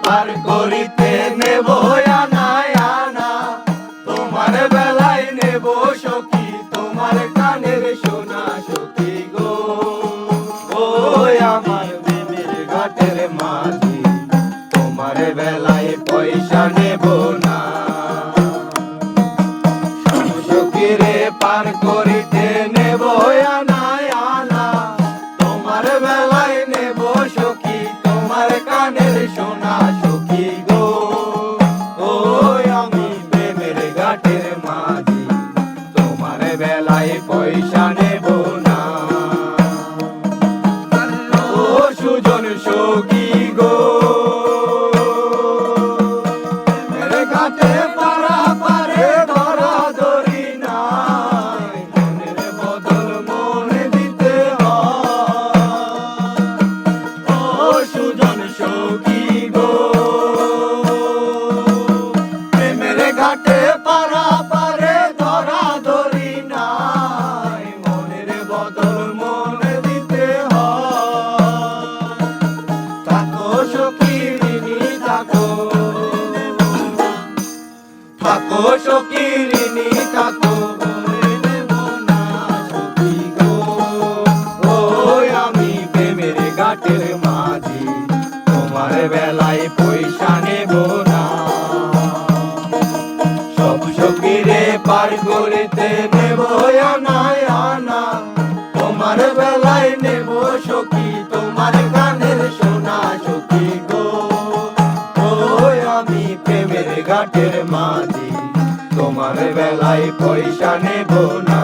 পার করিতে নেব আনা আনা, তোমার বেলায় নেব সখী তোমার কানের সোনা সখী গো। ও আমার প্রেমের ঘাটের মাঝি, তোমার বেলায় পয়সা নেব না। সখীরে পার করিতে নেব আনা আনা, তোমার বেলায় নেব সখী তোমার কানের সোনা সখী গো। ও আমি প্রেমের ঘাটের মাঝি, তোমার বেলায় পয়সা নেব না। ও সুজন সখী গো, প্রেমের ঘাটে পারা পারে ধরা ধরি নাই, মনের বদল মনে দিতে হয়। ও সুজন সখী গো, প্রেমের ঘাটে পারা পারে ধরা ধরি নাই, মনের বদল মনে দিতে হয়। থাকো সখী ঋণী থাকো, থাকো সখী ঋণী থাকো, বলে নেব না সখী গো। ও আমি প্রেমের ঘাটের মাঝি, তোমার বেলায় পয়সা নেব না। সব সখীরে পার করিতে নেব আনা আনা, তোমার বেলায় নেব সখী তোমার কানের সোনা সখী গো। ও আমি প্রেমের ঘাটের মাঝি, তোমার বেলায় পয়সা নেব না।